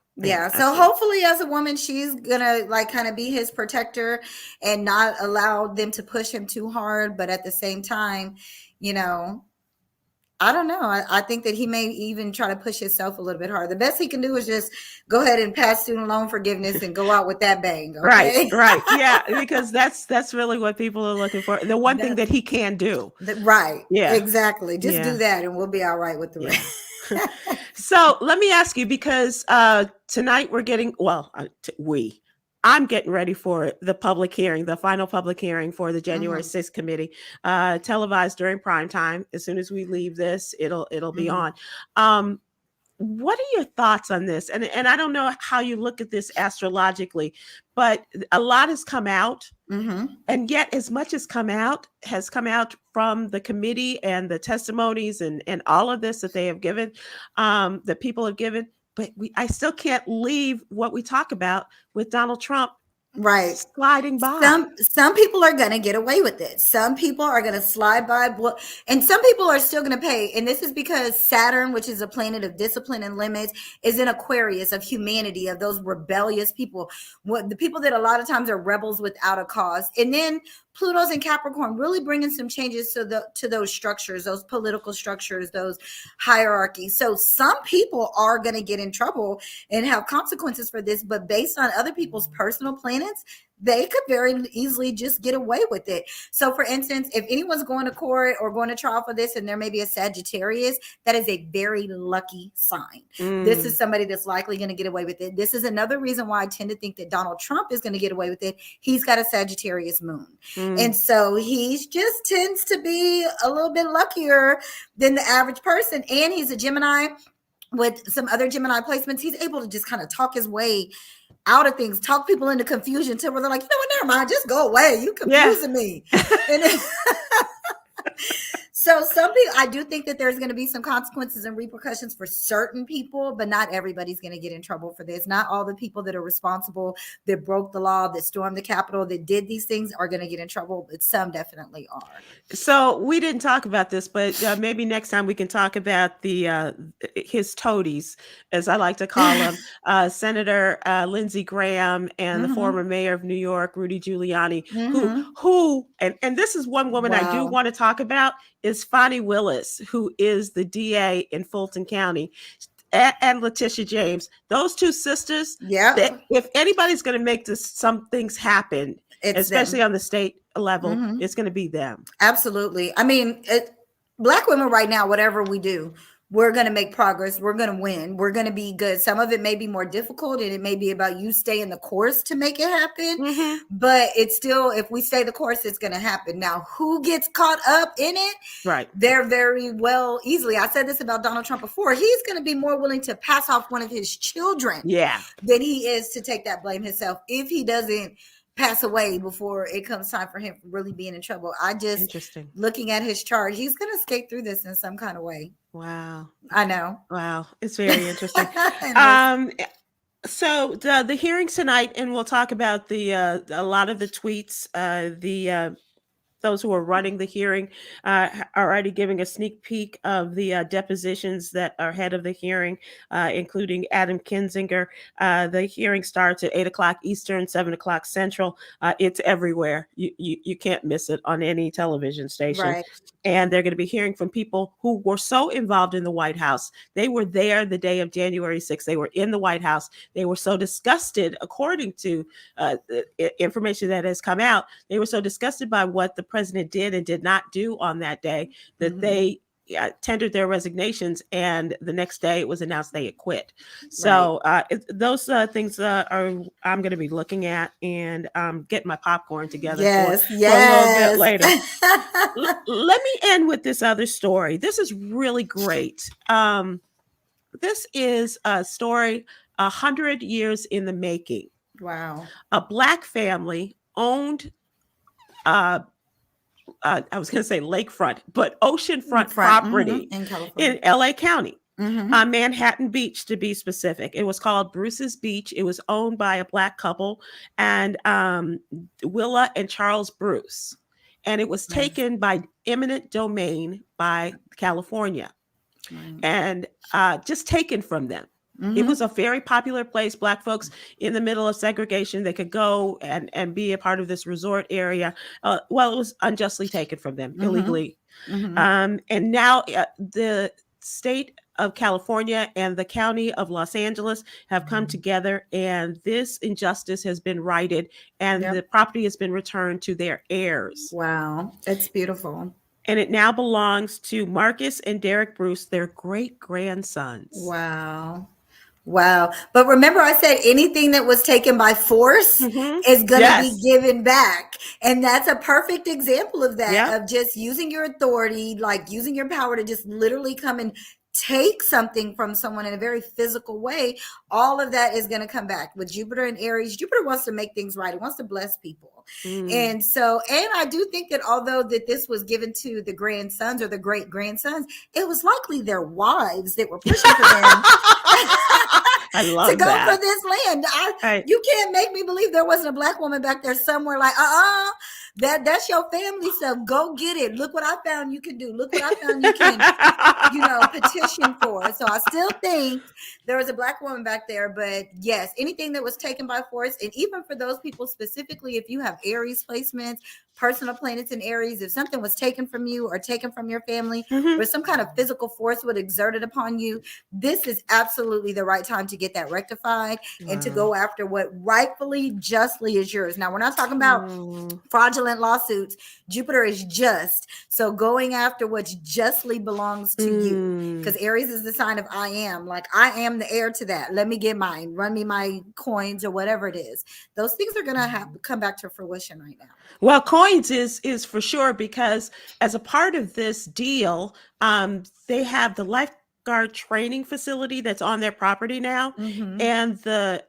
So hopefully as a woman, she's gonna like kind of be his protector and not allow them to push him too hard. But at the same time, you know, I don't know. I think that he may even try to push himself a little bit harder. The best he can do is just go ahead and pass student loan forgiveness and go out with that bang. Okay? Right. Yeah, because that's really what people are looking for. The one thing that he can do. Yeah, exactly. Just do that and we'll be all right with the rest. So let me ask you, because tonight we're getting, I'm getting ready for the public hearing, the final public hearing for the January 6th committee, televised during prime time. As soon as we leave this, it'll be on. What are your thoughts on this? And I don't know how you look at this astrologically, but a lot has come out. And yet as much as has come out from the committee and the testimonies and all of this that they have given, that people have given. But I still can't leave what we talk about with Donald Trump sliding by. Some people are going to get away with it. Some people are going to slide by, and some people are still going to pay. And this is because Saturn, which is a planet of discipline and limits, is in Aquarius, of humanity, of those rebellious people, the people that a lot of times are rebels without a cause. And then Pluto's in Capricorn, really bringing some changes to those structures, those political structures, those hierarchies. So some people are going to get in trouble and have consequences for this, but based on other people's personal planets, they could very easily just get away with it. So for instance, if anyone's going to court or going to trial for this and there may be a Sagittarius, that is a very lucky sign. This is somebody that's likely going to get away with it. This is another reason why I tend to think that Donald Trump is going to get away with it. He's got a Sagittarius moon. And so he just tends to be a little bit luckier than the average person. And he's a Gemini with some other Gemini placements. He's able to just kind of talk his way out of things, talk people into confusion till where they're like, you know what, never mind, just go away. You confusing me. And then, so some people, I do think that there's going to be some consequences and repercussions for certain people, but not everybody's going to get in trouble for this. Not all the people that are responsible, that broke the law, that stormed the Capitol, that did these things are going to get in trouble, but some definitely are. So we didn't talk about this, but maybe next time we can talk about his toadies, as I like to call them, Senator Lindsey Graham and the former mayor of New York, Rudy Giuliani, who and this is one woman I do want to talk about, is Fani Willis, who is the DA in Fulton County, and Letitia James. Those two sisters, if anybody's going to make some things happen, especially on the state level, it's going to be them. Absolutely. I mean, Black women right now, whatever we do, we're going to make progress. We're going to win. We're going to be good. Some of it may be more difficult, and it may be about you staying the course to make it happen. Mm-hmm. But it's still, if we stay the course, it's going to happen. Now, who gets caught up in it? Right. They're very well easily. I said this about Donald Trump before. He's going to be more willing to pass off one of his children than he is to take that blame himself if he doesn't pass away before it comes time for him really being in trouble. I just, looking at his chart, he's going to skate through this in some kind of way. Wow. I know. Wow. It's very interesting. So the hearings tonight, and we'll talk about a lot of the tweets, those who are running the hearing are already giving a sneak peek of the depositions that are ahead of the hearing, including Adam Kinzinger. The hearing starts at 8 o'clock Eastern, 7 o'clock Central. It's everywhere. You can't miss it on any television station. Right. And they're going to be hearing from people who were so involved in the White House. They were there the day of January 6th. They were in the White House. They were so disgusted, according to information that has come out, they were so disgusted by what the president did and did not do on that day that they tendered their resignations, and the next day it was announced they had quit. So those things are I'm going to be looking at and getting my popcorn together for a little bit later. Let me end with this other story. This is really great. This is a story 100 years in the making. Wow. A Black family owned I was going to say lakefront, but oceanfront property in California, in LA County, Manhattan Beach to be specific. It was called Bruce's Beach. It was owned by a Black couple, and Willa and Charles Bruce, and it was taken by eminent domain by California, and just taken from them. It was a very popular place. Black folks in the middle of segregation, they could go and be a part of this resort area. Well, it was unjustly taken from them illegally. And now the state of California and the county of Los Angeles have come together, and this injustice has been righted, and the property has been returned to their heirs. Wow, that's beautiful. And it now belongs to Marcus and Derek Bruce, their great-grandsons. Wow. Wow. But remember, I said anything that was taken by force is going to be given back. And that's a perfect example of that, of just using your authority, like using your power to just literally come and take something from someone in a very physical way. All of that is going to come back with Jupiter and Aries. Jupiter wants to make things right. It wants to bless people. And so, and I do think that although that this was given to the grandsons or the great grandsons, it was likely their wives that were pushing for them I love to go that. for this land. You can't make me believe there wasn't a Black woman back there somewhere like, that's your family stuff. Go get it. Look what I found you can do. Look what I found you can, petition for. So I still think there was a Black woman back there. But yes, anything that was taken by force, and even for those people specifically, if you have Aries placements, personal planets in Aries, if something was taken from you or taken from your family, or some kind of physical force was exerted upon you, this is absolutely the right time to get that rectified and to go after what rightfully, justly is yours. Now, we're not talking about fraudulent lawsuits. Jupiter is just. So going after what justly belongs to you, because Aries is the sign of I am. Like, I am the heir to that. Let me get mine. Run me my coins or whatever it is. Those things are going to have to come back to fruition right now. Well, coins is for sure, because as a part of this deal, they have the lifeguard training facility that's on their property now, and the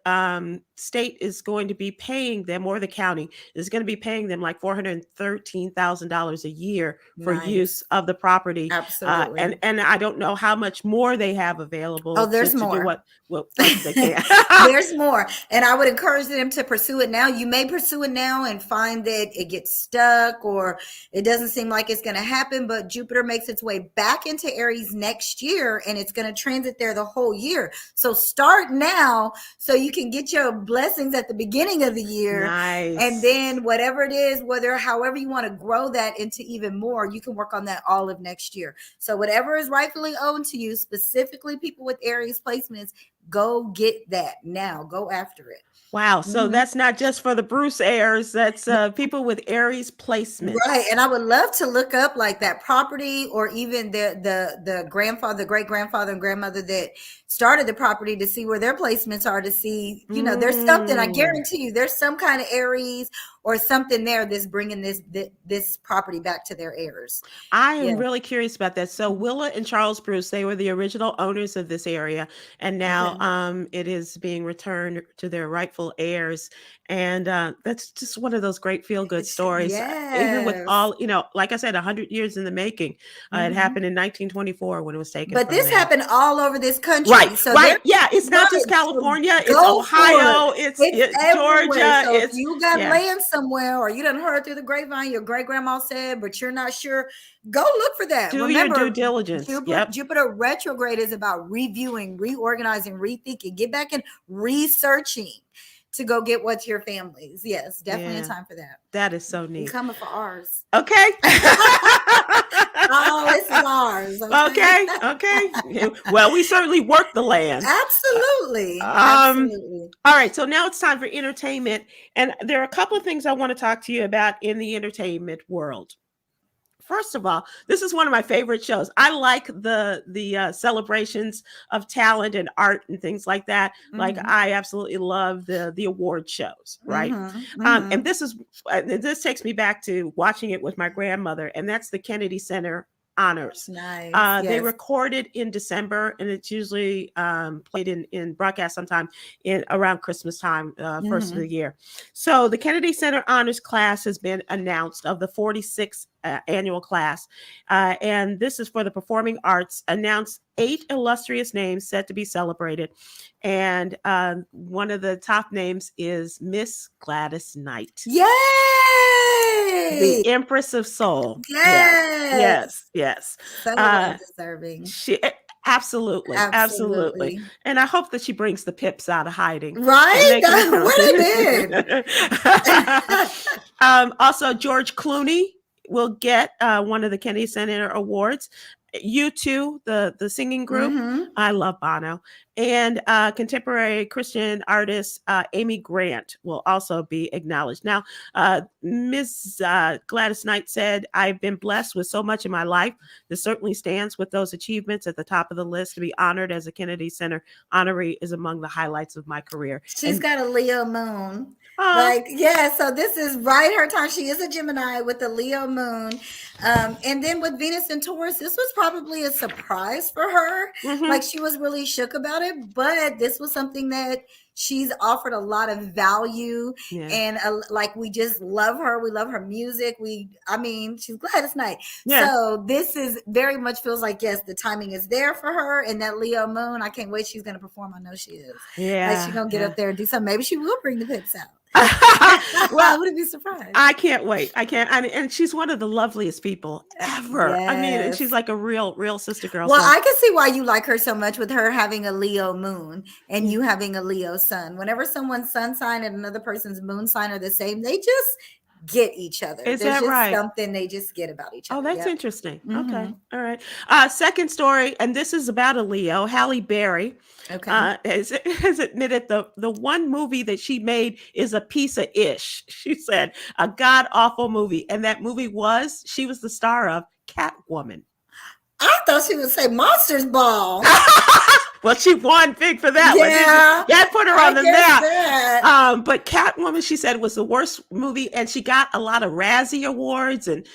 state is going to be paying them, or the county is going to be paying them like $413,000 a year for use of the property. Absolutely. And I don't know how much more they have available. Oh, there's more. To do what they can. There's more. And I would encourage them to pursue it now. You may pursue it now and find that it gets stuck or it doesn't seem like it's going to happen, but Jupiter makes its way back into Aries next year, and it's going to transit there the whole year. So start now so you can get your blessings at the beginning of the year. Nice. And then whatever it is, however you want to grow that into even more, you can work on that all of next year. So whatever is rightfully owed to you, specifically people with Aries placements, Go get that now. Go after it. Wow. So that's not just for the Bruce heirs. That's people with Aries placements. Right. And I would love to look up like that property, or even the grandfather, great grandfather and grandmother that started the property, to see where their placements are, to see, there's something, I guarantee you, there's some kind of Aries or something there that's bringing this property back to their heirs. I am really curious about that. So Willa and Charles Bruce, they were the original owners of this area, and now it is being returned to their rightful heirs. And that's just one of those great feel-good stories. Even with all, like I said, 100 years in the making. It happened in 1924 when it was taken. But this happened all over this country. Right. So right. Yeah. It's not just California. It's Ohio. It's Georgia. So if you got land somewhere, or you done heard through the grapevine, your great grandma said, but you're not sure, go look for that. Remember, your due diligence. Jupiter retrograde is about reviewing, reorganizing, rethinking. Get back and researching to go get what's your family's. Yes, definitely a time for that. That is so neat. We're coming for ours. Okay. Oh, this is ours. Okay. Well, we certainly work the land. Absolutely. Absolutely. All right. So now it's time for entertainment. And there are a couple of things I want to talk to you about in the entertainment world. First of all, this is one of my favorite shows. I like the celebrations of talent and art and things like that. Like, I absolutely love the award shows, right? And this takes me back to watching it with my grandmother, and that's the Kennedy Center Honors. Nice. They recorded in December, and it's usually played in broadcast sometime around Christmas time, first of the year. So the Kennedy Center Honors class has been announced, of the 46th annual class, and this is for the performing arts. Announced 8 illustrious names set to be celebrated, and one of the top names is Miss Gladys Knight. Yay! The Empress of Soul. Yes. So deserving. She absolutely. And I hope that she brings the Pips out of hiding. Right? What I did. Also, George Clooney will get one of the Kennedy Center Awards. U2, the singing group. I love Bono. And contemporary Christian artist Amy Grant will also be acknowledged. Now, Ms. Gladys Knight said, "I've been blessed with so much in my life. This certainly stands with those achievements at the top of the list. To be honored as a Kennedy Center honoree is among the highlights of my career." She's got a Leo moon. So this is right her time. She is a Gemini with a Leo moon. And then with Venus and Taurus, this was probably a surprise for her. Like, she was really shook about it, but this was something that she's offered a lot of value, and like, we just love her. We love her music. She's Gladys Knight. So this is very much feels like, yes, the timing is there for her, and that Leo moon, I can't wait. She's going to perform. I know she is. Like, she's going to get up there and do something. Maybe she will bring the Pips out. Well, I wouldn't be surprised. I can't wait. And she's one of the loveliest people ever. I mean, she's like a real sister girl. Well, I can see why you like her so much, with her having a Leo moon and you having a Leo sun. Whenever someone's sun sign and another person's moon sign are the same, they just get each other. Is There's that just right? something they just get about each other. Oh, that's interesting. Okay. All right. Second story, and this is about a Leo. Halle Berry has admitted the one movie that she made is a piece of ish. She said, a god awful movie. And that movie she was the star of Catwoman. I thought she would say Monsters Ball. Well, she won big for that one. That put her on the map. But Catwoman, she said, was the worst movie, and she got a lot of Razzie awards and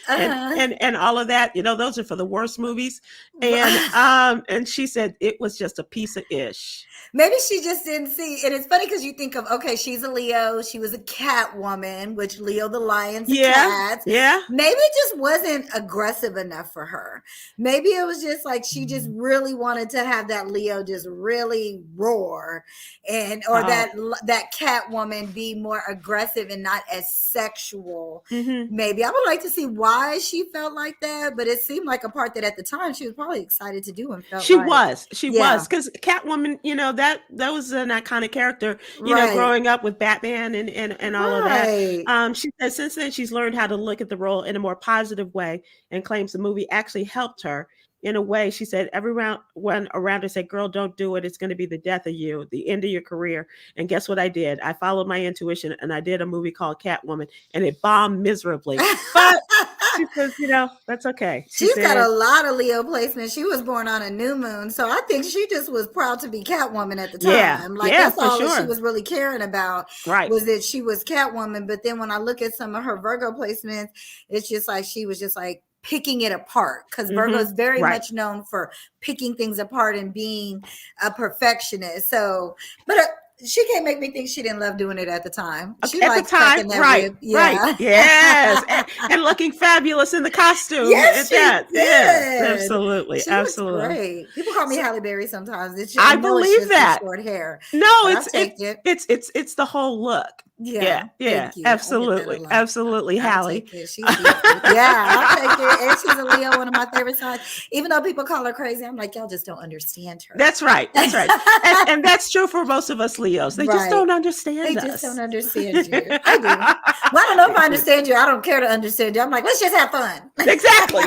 all of that. Those are for the worst movies. And she said it was just a piece of ish. Maybe she just didn't see. And it's funny because you think of, okay, she's a Leo. She was a Catwoman, which Leo the lion's cats. Yeah. Maybe it just wasn't aggressive enough for her. Maybe it was just like she just really wanted to have that Leo just really roar, or that Catwoman be more aggressive and not as sexual. Maybe I would like to see why she felt like that, but it seemed like a part that at the time she was probably excited to do and felt she was because Catwoman, that was an iconic character, growing up with Batman and all of that. She said since then she's learned how to look at the role in a more positive way and claims the movie actually helped her in a way, she said, everyone around her said, girl, don't do it. It's going to be the death of you, the end of your career. And guess what I did? I followed my intuition and I did a movie called Catwoman, and it bombed miserably. But she says, that's okay. She's got a lot of Leo placements. She was born on a new moon. So I think she just was proud to be Catwoman at the time. That's all that she was really caring about, was that she was Catwoman. But then when I look at some of her Virgo placements, it's just like she was just like picking it apart, because Virgo is very much known for picking things apart and being a perfectionist. So, but she can't make me think she didn't love doing it at the time. She at the time, right? Yes, and looking fabulous in the costume. Yes, yes, absolutely, she absolutely. Great. People call me Halle Berry sometimes. It's I believe that short hair. No, it's the whole look. Yeah, absolutely, Halle. I'll take it. And she's a Leo, one of my favorite signs. Even though people call her crazy, I'm like, y'all just don't understand her. That's right. and that's true for most of us Leos. They just don't understand us. They just don't understand you. I do. Well, I don't know if I understand you. I don't care to understand you. I'm like, let's just have fun. Exactly.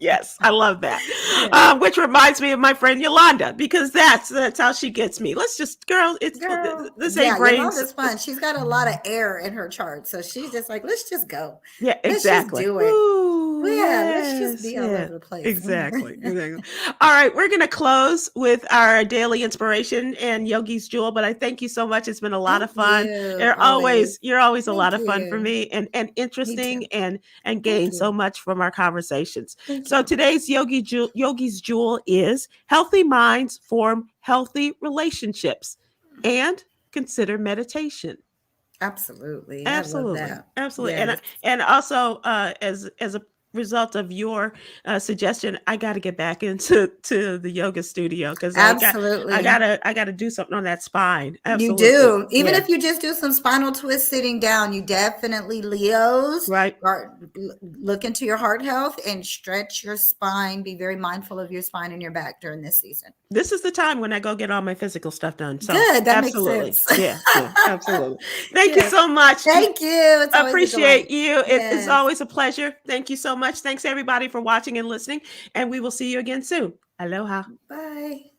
Yes, I love that. Which reminds me of my friend Yolanda, because that's how she gets me. Let's just, it's the same brains. Yolanda's fun. She's got a lot of air in her chart, so she's just like, let's just go. Yeah, exactly. Let's just do it. Ooh, let's just be all over the place. Exactly. All right, we're gonna close with our daily inspiration and Yogi's Jewel. But I thank you so much. It's been a lot of fun. You're always a lot of fun for me, and interesting, and gain so much from our conversations. So today's Yogi's Jewel is healthy minds form healthy relationships, and consider meditation. Absolutely. Absolutely. I love that. Absolutely. Yes. And also as a result of your suggestion, I got to get back into the yoga studio, because I gotta do something on that spine. Absolutely. You do. Even if you just do some spinal twist sitting down, you definitely, Leos, look into your heart health and stretch your spine. Be very mindful of your spine and your back during this season. This is the time when I go get all my physical stuff done. So good. That makes sense. Yeah, absolutely. Thank you so much. Thank you. I appreciate you. It's always a pleasure. Thank you so much. Thanks everybody for watching and listening, and we will see you again soon. Aloha. Bye.